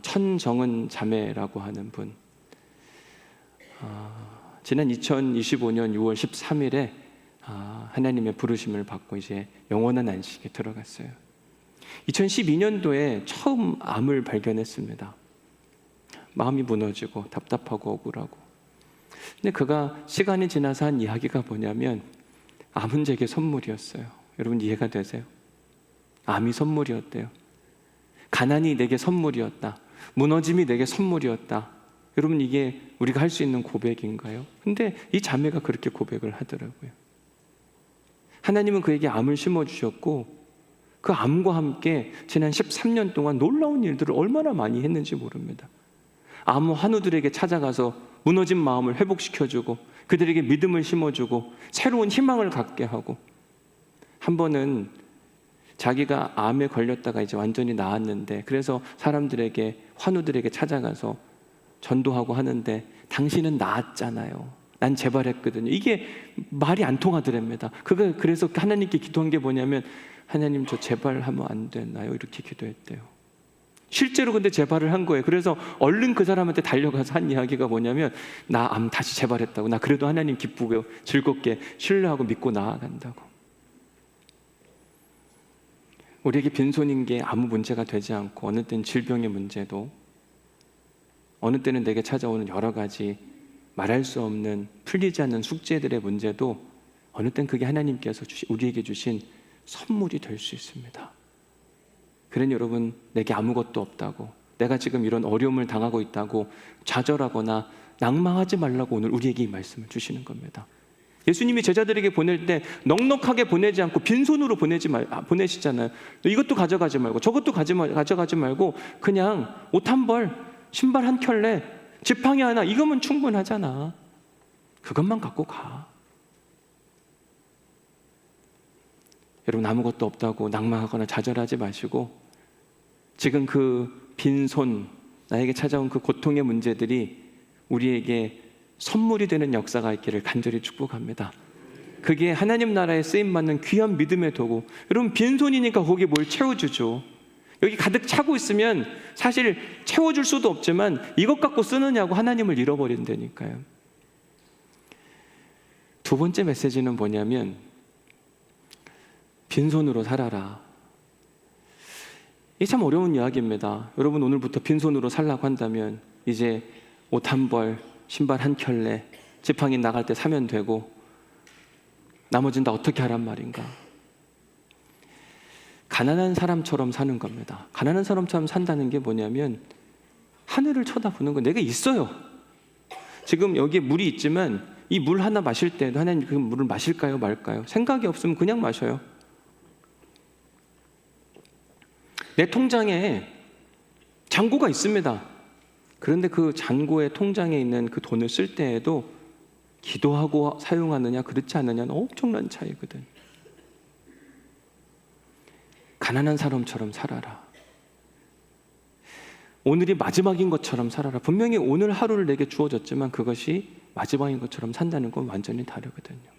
천정은 자매라고 하는 분. 지난 2025년 6월 13일에 하나님의 부르심을 받고 이제 영원한 안식에 들어갔어요. 2012년도에 처음 암을 발견했습니다. 마음이 무너지고 답답하고 억울하고. 근데 그가 시간이 지나서 한 이야기가 뭐냐면, 암은 제게 선물이었어요. 여러분 이해가 되세요? 암이 선물이었대요. 가난이 내게 선물이었다. 무너짐이 내게 선물이었다. 여러분 이게 우리가 할 수 있는 고백인가요? 근데 이 자매가 그렇게 고백을 하더라고요. 하나님은 그에게 암을 심어주셨고 그 암과 함께 지난 13년 동안 놀라운 일들을 얼마나 많이 했는지 모릅니다. 암 환우들에게 찾아가서 무너진 마음을 회복시켜주고 그들에게 믿음을 심어주고 새로운 희망을 갖게 하고, 한 번은 자기가 암에 걸렸다가 이제 완전히 나았는데, 그래서 사람들에게, 환우들에게 찾아가서 전도하고 하는데, 당신은 나았잖아요, 난 재발했거든요. 이게 말이 안 통하더랍니다. 그래서 하나님께 기도한 게 뭐냐면, 하나님 저 재발하면 안 되나요? 이렇게 기도했대요. 실제로 근데 재발을 한 거예요. 그래서 얼른 그 사람한테 달려가서 한 이야기가 뭐냐면, 나 암 다시 재발했다고. 나 그래도 하나님 기쁘고 즐겁게 신뢰하고 믿고 나아간다고. 우리에게 빈손인 게 아무 문제가 되지 않고, 어느 때는 질병의 문제도, 어느 때는 내게 찾아오는 여러 가지 말할 수 없는 풀리지 않는 숙제들의 문제도, 어느 때는 그게 하나님께서 우리에게 주신 선물이 될 수 있습니다. 그러니 여러분, 내게 아무것도 없다고, 내가 지금 이런 어려움을 당하고 있다고 좌절하거나 낭망하지 말라고 오늘 우리에게 이 말씀을 주시는 겁니다. 예수님이 제자들에게 보낼 때 넉넉하게 보내지 않고 빈손으로 보내시잖아요. 이것도 가져가지 말고 저것도 가져가지 말고 그냥 옷 한 벌, 신발 한 켤레, 지팡이 하나, 이거면 충분하잖아. 그것만 갖고 가. 여러분, 아무것도 없다고 낭망하거나 좌절하지 마시고, 지금 그 빈손, 나에게 찾아온 그 고통의 문제들이 우리에게 선물이 되는 역사가 있기를 간절히 축복합니다. 그게 하나님 나라에 쓰임받는 귀한 믿음의 도구. 여러분, 빈손이니까 거기에 뭘 채워주죠. 여기 가득 차고 있으면 사실 채워줄 수도 없지만 이것 갖고 쓰느냐고 하나님을 잃어버린다니까요. 두 번째 메시지는 뭐냐면, 빈손으로 살아라. 이게 참 어려운 이야기입니다. 여러분, 오늘부터 빈손으로 살라고 한다면 이제 옷 한 벌, 신발 한 켤레, 지팡이 나갈 때 사면 되고 나머지는 다 어떻게 하란 말인가? 가난한 사람처럼 사는 겁니다. 가난한 사람처럼 산다는 게 뭐냐면, 하늘을 쳐다보는 거. 내가 있어요. 지금 여기에 물이 있지만 이 물 하나 마실 때도 하나님 그 물을 마실까요 말까요? 생각이 없으면 그냥 마셔요. 내 통장에 잔고가 있습니다. 그런데 그 잔고에, 통장에 있는 그 돈을 쓸 때에도 기도하고 사용하느냐 그렇지 않느냐는 엄청난 차이거든. 가난한 사람처럼 살아라. 오늘이 마지막인 것처럼 살아라. 분명히 오늘 하루를 내게 주어졌지만 그것이 마지막인 것처럼 산다는 건 완전히 다르거든요.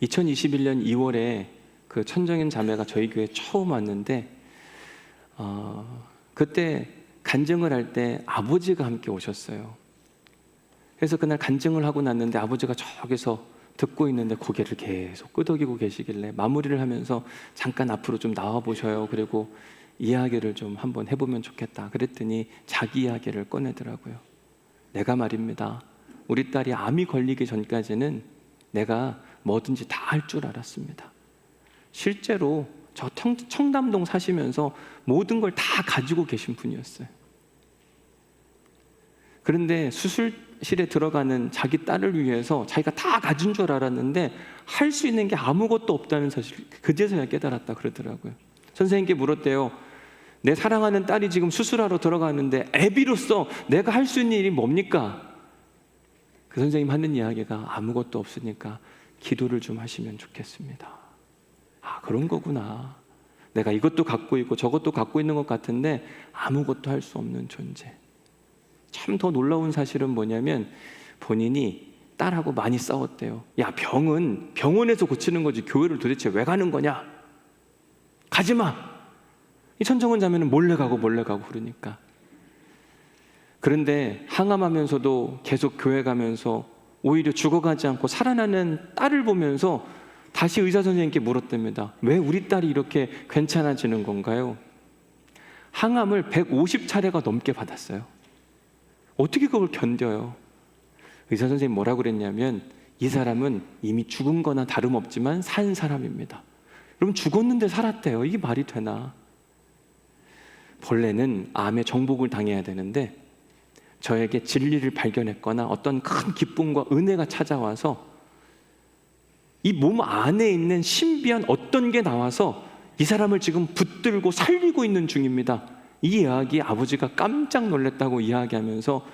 2021년 2월에 그 천정인 자매가 저희 교회에 처음 왔는데, 그때 간증을 할 때 아버지가 함께 오셨어요. 그래서 그날 간증을 하고 났는데 아버지가 저기서 듣고 있는데 고개를 계속 끄덕이고 계시길래 마무리를 하면서 잠깐 앞으로 좀 나와 보셔요. 그리고 이야기를 좀 한번 해보면 좋겠다. 그랬더니 자기 이야기를 꺼내더라고요. 내가 말입니다, 우리 딸이 암이 걸리기 전까지는 내가 뭐든지 다 할 줄 알았습니다. 실제로 저 청담동 사시면서 모든 걸 다 가지고 계신 분이었어요. 그런데 수술실에 들어가는 자기 딸을 위해서 자기가 다 가진 줄 알았는데 할 수 있는 게 아무것도 없다는 사실 그제서야 깨달았다 그러더라고요. 선생님께 물었대요. 내 사랑하는 딸이 지금 수술하러 들어가는데 애비로서 내가 할 수 있는 일이 뭡니까? 그 선생님 하는 이야기가 아무것도 없으니까 기도를 좀 하시면 좋겠습니다. 아, 그런 거구나. 내가 이것도 갖고 있고 저것도 갖고 있는 것 같은데 아무것도 할 수 없는 존재. 참 더 놀라운 사실은 뭐냐면 본인이 딸하고 많이 싸웠대요. 야, 병은 병원에서 고치는 거지 교회를 도대체 왜 가는 거냐? 가지 마. 이 천정은 자매는 몰래 가고 그러니까. 그런데 항암하면서도 계속 교회 가면서 오히려 죽어가지 않고 살아나는 딸을 보면서 다시 의사 선생님께 물었답니다. 왜 우리 딸이 이렇게 괜찮아지는 건가요? 항암을 150차례가 넘게 받았어요. 어떻게 그걸 견뎌요? 의사 선생님 뭐라고 그랬냐면 이 사람은 이미 죽은 거나 다름없지만 산 사람입니다. 여러분, 죽었는데 살았대요. 이게 말이 되나? 본래는 암에 정복을 당해야 되는데 저에게 진리를 발견했거나 어떤 큰 기쁨과 은혜가 찾아와서 이 몸 안에 있는 신비한 어떤 게 나와서 이 사람을 지금 붙들고 살리고 있는 중입니다. 이 이야기 아버지가 깜짝 놀랐다고 이야기하면서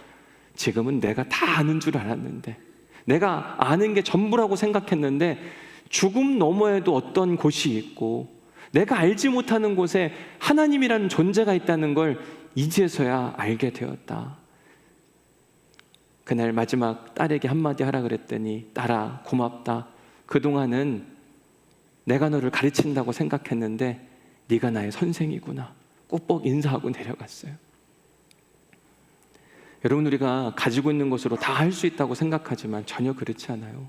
지금은 내가 다 아는 줄 알았는데, 내가 아는 게 전부라고 생각했는데 죽음 너머에도 어떤 곳이 있고 내가 알지 못하는 곳에 하나님이라는 존재가 있다는 걸 이제서야 알게 되었다. 그날 마지막 딸에게 한마디 하라 그랬더니 딸아, 고맙다. 그동안은 내가 너를 가르친다고 생각했는데 네가 나의 선생이구나. 꾹뻑 인사하고 내려갔어요. 여러분, 우리가 가지고 있는 것으로 다 할 수 있다고 생각하지만 전혀 그렇지 않아요.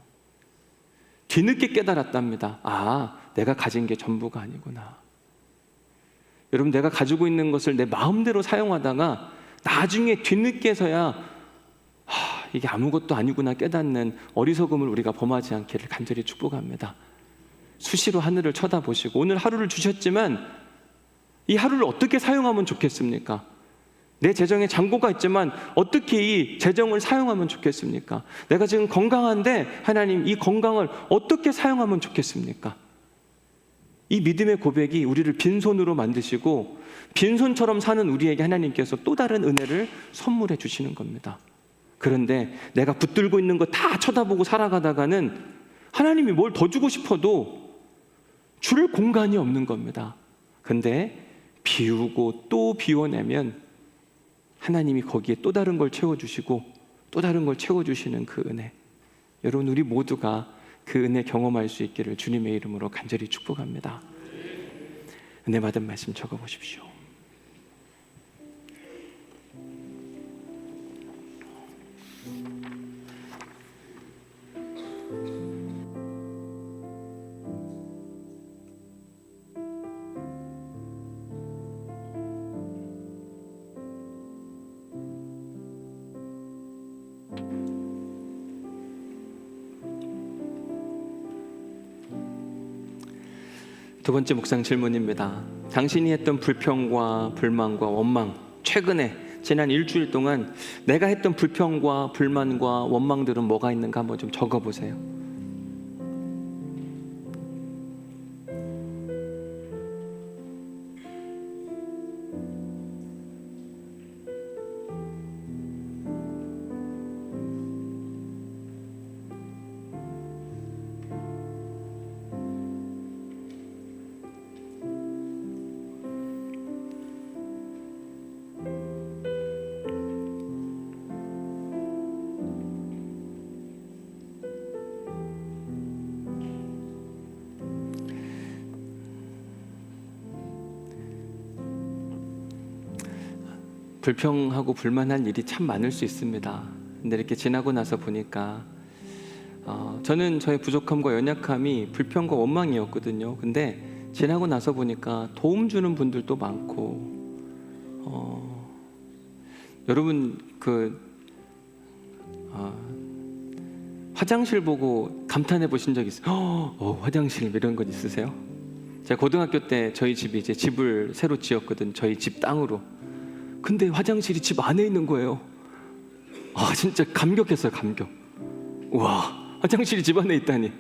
뒤늦게 깨달았답니다. 아, 내가 가진 게 전부가 아니구나. 여러분, 내가 가지고 있는 것을 내 마음대로 사용하다가 나중에 뒤늦게서야 이게 아무것도 아니구나 깨닫는 어리석음을 우리가 범하지 않기를 간절히 축복합니다. 수시로 하늘을 쳐다보시고 오늘 하루를 주셨지만 이 하루를 어떻게 사용하면 좋겠습니까? 내 재정에 잔고가 있지만 어떻게 이 재정을 사용하면 좋겠습니까? 내가 지금 건강한데 하나님, 이 건강을 어떻게 사용하면 좋겠습니까? 이 믿음의 고백이 우리를 빈손으로 만드시고 빈손처럼 사는 우리에게 하나님께서 또 다른 은혜를 선물해 주시는 겁니다. 그런데 내가 붙들고 있는 거 다 쳐다보고 살아가다가는 하나님이 뭘 더 주고 싶어도 줄 공간이 없는 겁니다. 근데 비우고 또 비워내면 하나님이 거기에 또 다른 걸 채워주시고 또 다른 걸 채워주시는 그 은혜, 여러분, 우리 모두가 그 은혜 경험할 수 있기를 주님의 이름으로 간절히 축복합니다. 은혜 받은 말씀 적어보십시오. 두 번째 묵상 질문입니다. 당신이 했던 불평과 불만과 원망, 최근에 지난 일주일 동안 내가 했던 불평과 불만과 원망들은 뭐가 있는가 한번 좀 적어보세요. 불평하고 불만한 일이 참 많을 수 있습니다. 근데 이렇게 지나고 나서 보니까 저는 저의 부족함과 연약함이 불평과 원망이었거든요. 근데 지나고 나서 보니까 도움 주는 분들도 많고, 여러분 화장실 보고 감탄해 보신 적 있어요? 화장실 이런 것 있으세요? 제가 고등학교 때 저희 집이 이제 집을 새로 지었거든. 저희 집 땅으로. 근데 화장실이 집 안에 있는 거예요. 진짜 감격했어요. 감격. 우와, 화장실이 집 안에 있다니.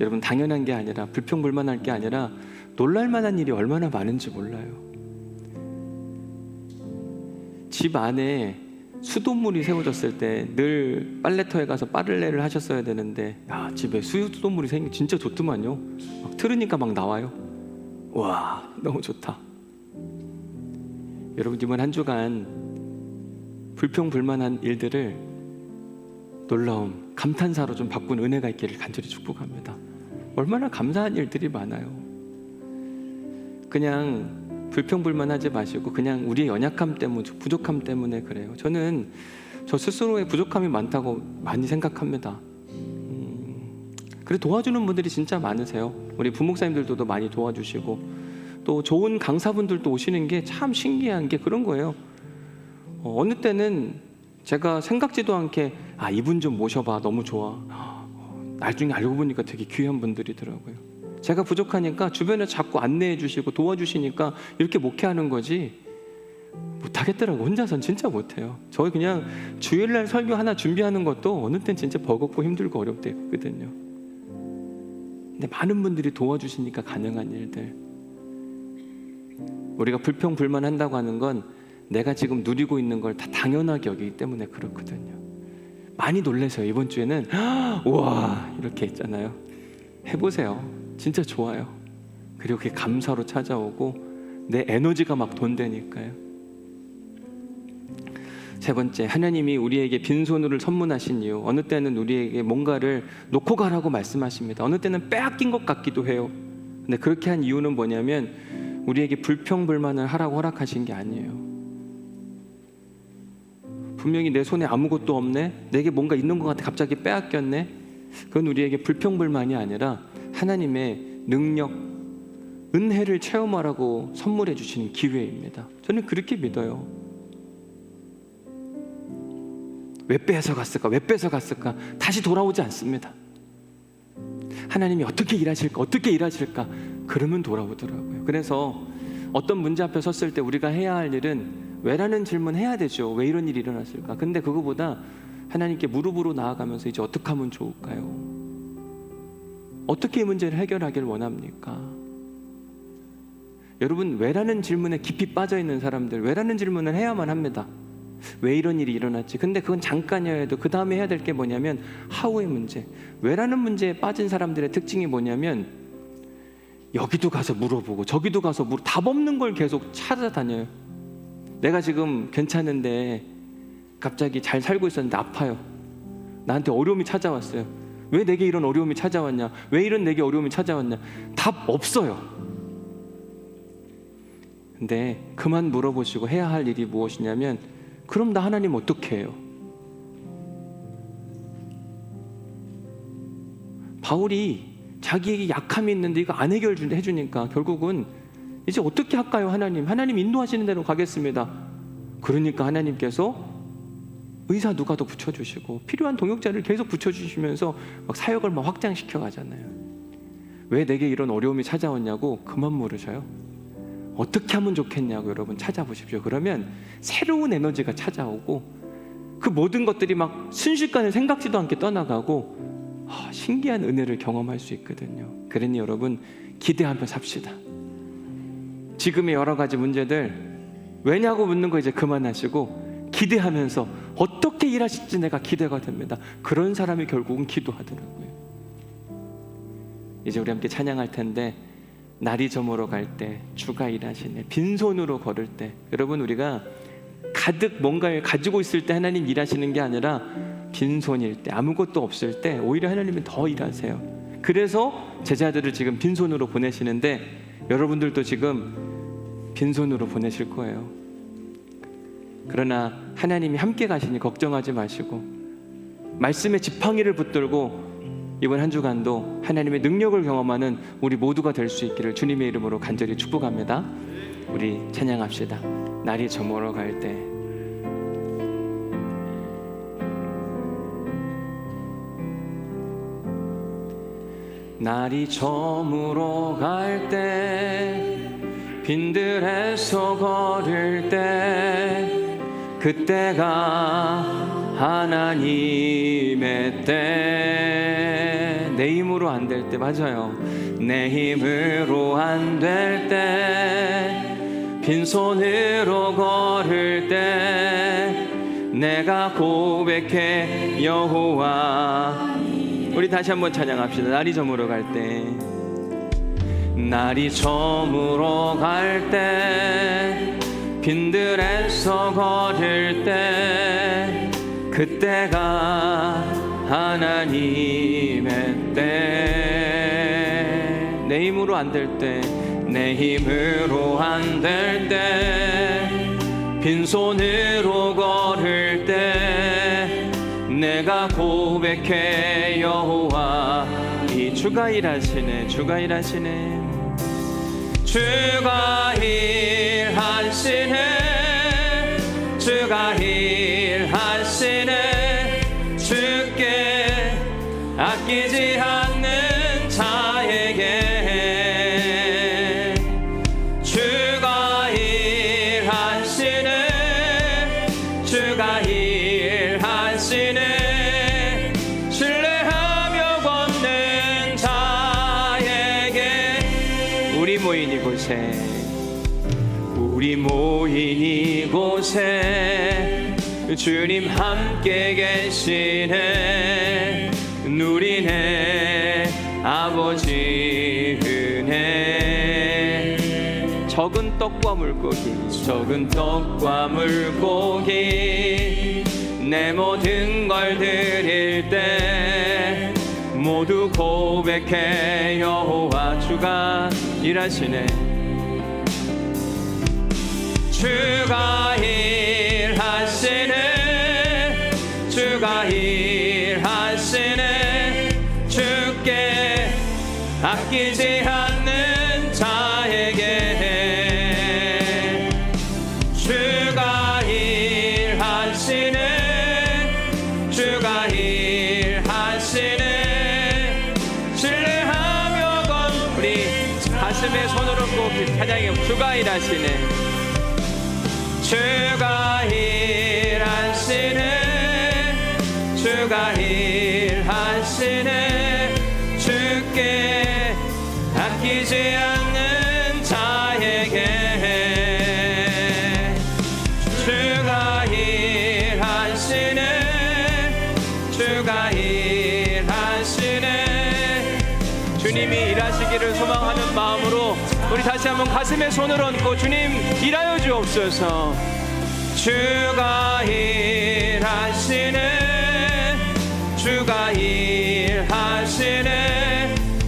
여러분, 당연한 게 아니라, 불평불만할 게 아니라 놀랄 만한 일이 얼마나 많은지 몰라요. 집 안에 수돗물이 세워졌을 때 늘 빨래터에 가서 빨래를 하셨어야 되는데, 집에 수돗물이 생기 진짜 좋더만요. 막 틀으니까 막 나와요. 와, 너무 좋다. 여러분, 이번 한 주간 불평불만한 일들을 놀라움, 감탄사로 좀 바꾼 은혜가 있기를 간절히 축복합니다. 얼마나 감사한 일들이 많아요. 그냥 불평불만하지 마시고 그냥 우리의 연약함 때문에, 부족함 때문에 그래요. 저는 저 스스로의 부족함이 많다고 많이 생각합니다. 그래 도와주는 분들이 진짜 많으세요. 우리 부목사님들도 많이 도와주시고, 또 좋은 강사분들도 오시는 게 참 신기한 게 그런 거예요. 어느 때는 제가 생각지도 않게 이분 좀 모셔봐, 너무 좋아. 나중에 알고 보니까 되게 귀한 분들이더라고요. 제가 부족하니까 주변에 자꾸 안내해 주시고 도와주시니까 이렇게 목회하는 거지, 못하겠더라고. 혼자선 진짜 못해요. 저 그냥 주일날 설교 하나 준비하는 것도 어느 땐 진짜 버겁고 힘들고 어렵거든요. 근데 많은 분들이 도와주시니까 가능한 일들. 우리가 불평불만한다고 하는 건 내가 지금 누리고 있는 걸 다 당연하게 여기기 때문에 그렇거든요. 많이 놀라세요. 이번 주에는 우와 이렇게 했잖아요. 해보세요. 진짜 좋아요. 그리고 그게 감사로 찾아오고 내 에너지가 막 돈다니까요. 세 번째, 하나님이 우리에게 빈손으로 선문하신 이유. 어느 때는 우리에게 뭔가를 놓고 가라고 말씀하십니다. 어느 때는 빼앗긴 것 같기도 해요. 근데 그렇게 한 이유는 뭐냐면 우리에게 불평불만을 하라고 허락하신 게 아니에요. 분명히 내 손에 아무것도 없네, 내게 뭔가 있는 것 같아 갑자기 빼앗겼네. 그건 우리에게 불평불만이 아니라 하나님의 능력, 은혜를 체험하라고 선물해 주시는 기회입니다. 저는 그렇게 믿어요. 왜 뺏어갔을까? 왜 뺏어갔을까? 다시 돌아오지 않습니다. 하나님이 어떻게 일하실까? 그러면 돌아오더라고요. 그래서 어떤 문제 앞에 섰을 때 우리가 해야 할 일은 왜라는 질문 해야 되죠. 왜 이런 일이 일어났을까? 근데 그거보다 하나님께 무릎으로 나아가면서 이제 어떻게 하면 좋을까요? 어떻게 이 문제를 해결하길 원합니까? 여러분, 왜라는 질문에 깊이 빠져 있는 사람들, 왜라는 질문을 해야만 합니다. 왜 이런 일이 일어났지? 근데 그건 잠깐이어야 해도 그 다음에 해야 될 게 뭐냐면 하우의 문제. 왜라는 문제에 빠진 사람들의 특징이 뭐냐면 여기도 가서 물어보고 저기도 가서 답 없는 걸 계속 찾아다녀요. 내가 지금 괜찮은데 갑자기 잘 살고 있었는데 아파요. 나한테 어려움이 찾아왔어요. 왜 내게 이런 어려움이 찾아왔냐? 왜 이런 내게 어려움이 찾아왔냐? 답 없어요. 근데 그만 물어보시고 해야 할 일이 무엇이냐면 그럼 나 하나님 어떻게 해요? 바울이 자기에게 약함이 있는데 이거 안 해주니까 결국은 이제 어떻게 할까요? 하나님 인도하시는 대로 가겠습니다. 그러니까 하나님께서 의사 누가 더 붙여주시고 필요한 동역자를 계속 붙여주시면서 막 사역을 막 확장시켜 가잖아요. 왜 내게 이런 어려움이 찾아왔냐고 그만 물으셔요. 어떻게 하면 좋겠냐고 여러분 찾아보십시오. 그러면 새로운 에너지가 찾아오고 그 모든 것들이 막 순식간에 생각지도 않게 떠나가고 신기한 은혜를 경험할 수 있거든요. 그러니 여러분 기대하며 삽시다. 지금의 여러 가지 문제들 왜냐고 묻는 거 이제 그만하시고 기대하면서 어떻게 일하실지 내가 기대가 됩니다. 그런 사람이 결국은 기도하더라고요. 이제 우리 함께 찬양할 텐데 날이 저물어 갈 때 주가 일하시네. 빈손으로 걸을 때 여러분 우리가 가득 뭔가를 가지고 있을 때 하나님 일하시는 게 아니라 빈손일 때 아무것도 없을 때 오히려 하나님은 더 일하세요. 그래서 제자들을 지금 빈손으로 보내시는데 여러분들도 지금 빈손으로 보내실 거예요. 그러나 하나님이 함께 가시니 걱정하지 마시고 말씀의 지팡이를 붙들고 이번 한 주간도 하나님의 능력을 경험하는 우리 모두가 될 수 있기를 주님의 이름으로 간절히 축복합니다. 우리 찬양합시다. 날이 저물어 갈 때. 날이 저물어 갈 때, 빈들에서 걸을 때, 그때가 하나님의 때. 내 힘으로 안 될 때, 맞아요. 내 힘으로 안 될 때, 빈손으로 걸을 때, 내가 고백해 여호와. 우리 다시 한번 찬양합시다. 날이 저물어 갈 때, 날이 저물어 갈 때, 빈들에서 걸을 때, 그때가 하나님의 때. 내 힘으로 안 될 때, 내 힘으로 안 될 때, 빈손으로 걸을 때, 내가 고백해 여호와. 이 주가 일하시네, 주가 일하시네, 주가 일하시네, 주가 일하시네. 주께 아끼지 않는 자에게 주가 일하시네, 주가 일하시네. 신뢰하며 걷는 자에게. 우리 모인 이곳에, 우리 모인 이곳에 주님 함께 계시네. 누리네 아버지 은혜. 적은 떡과 물고기, 적은 떡과 물고기, 내 모든 걸 드릴 때 모두 고백해 여호와. 주가 일하시네, 주가 일하시네, 주가 일하시네. 주께 아끼지 않는 자에게 주가 일하시네, 주가 일하시네. 신뢰하며 건 우리 가슴에 손을 얹고 찬양해. 주가 일하시네, 주가 일하시네, 주가 일하시네. 주께 아끼지 않는 자에게 주가 일하시네, 주가 일하시네. 주님이 일하시기를 소망하는 마음으로 우리 다시 한번 가슴에 손을 얹고 주님 일하여 주옵소서. 주가 일하시네, 주가 일하시네.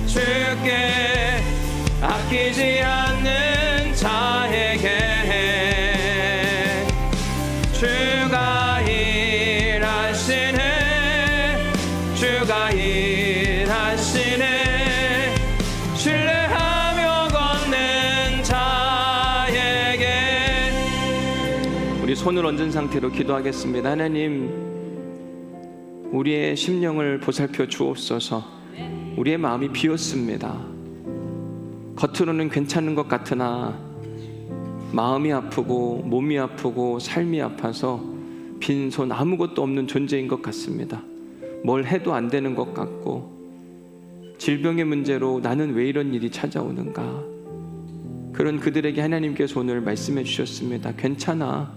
주께 아끼지 않는 자에게 주가 일하시네, 주가 일하시네. 신뢰하며 걷는 자에게. 우리 손을 얹은 상태로 기도하겠습니다. 하나님, 우리의 심령을 보살펴 주옵소서. 우리의 마음이 비었습니다. 겉으로는 괜찮은 것 같으나 마음이 아프고 몸이 아프고 삶이 아파서 빈손 아무것도 없는 존재인 것 같습니다. 뭘 해도 안 되는 것 같고 질병의 문제로 나는 왜 이런 일이 찾아오는가. 그런 그들에게 하나님께서 오늘 말씀해 주셨습니다. 괜찮아,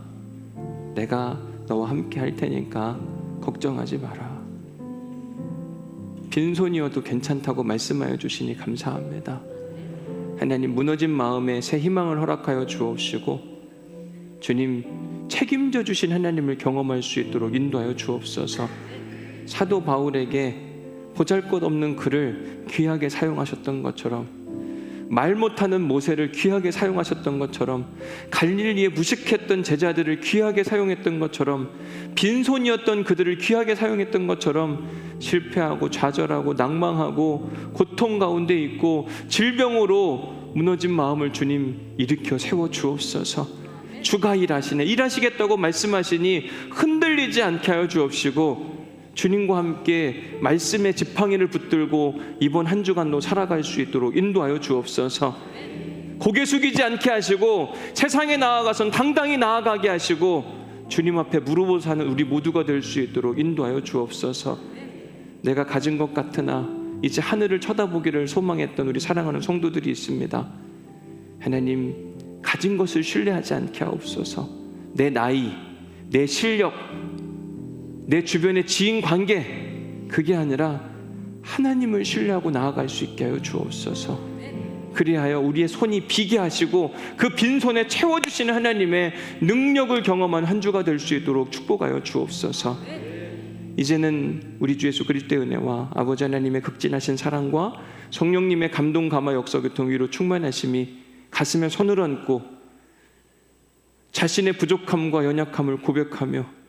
내가 너와 함께 할 테니까 걱정하지 마라. 빈손이어도 괜찮다고 말씀하여 주시니 감사합니다. 하나님, 무너진 마음에 새 희망을 허락하여 주옵시고 주님 책임져 주신 하나님을 경험할 수 있도록 인도하여 주옵소서. 사도 바울에게 보잘것없는 그를 귀하게 사용하셨던 것처럼 말 못하는 모세를 귀하게 사용하셨던 것처럼, 갈릴리에 무식했던 제자들을 귀하게 사용했던 것처럼, 빈손이었던 그들을 귀하게 사용했던 것처럼, 실패하고 좌절하고 낭망하고 고통 가운데 있고 질병으로 무너진 마음을 주님 일으켜 세워 주옵소서. 주가 일하시겠다고 말씀하시니 흔들리지 않게 하여 주옵시고, 주님과 함께 말씀의 지팡이를 붙들고 이번 한 주간도 살아갈 수 있도록 인도하여 주옵소서. 고개 숙이지 않게 하시고 세상에 나아가선 당당히 나아가게 하시고 주님 앞에 무릎을 사는 우리 모두가 될 수 있도록 인도하여 주옵소서. 내가 가진 것 같으나 이제 하늘을 쳐다보기를 소망했던 우리 사랑하는 성도들이 있습니다. 하나님, 가진 것을 신뢰하지 않게 하옵소서. 내 나이, 내 실력, 내 주변의 지인 관계, 그게 아니라 하나님을 신뢰하고 나아갈 수 있게 하여 주옵소서. 그리하여 우리의 손이 비게 하시고 그 빈손에 채워주시는 하나님의 능력을 경험한 한 주가 될 수 있도록 축복하여 주옵소서. 이제는 우리 주 예수 그리스도의 은혜와 아버지 하나님의 극진하신 사랑과 성령님의 감동 감화 역사 교통 위로 충만하심이 가슴에 손을 얹고 자신의 부족함과 연약함을 고백하며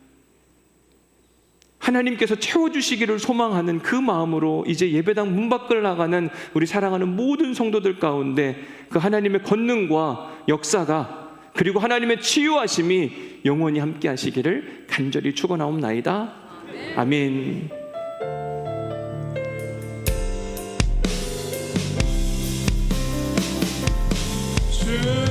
하나님께서 채워주시기를 소망하는 그 마음으로 이제 예배당 문 밖을 나가는 우리 사랑하는 모든 성도들 가운데 그 하나님의 권능과 역사가, 그리고 하나님의 치유하심이 영원히 함께 하시기를 간절히 축원하옵나이다. 아멘. 주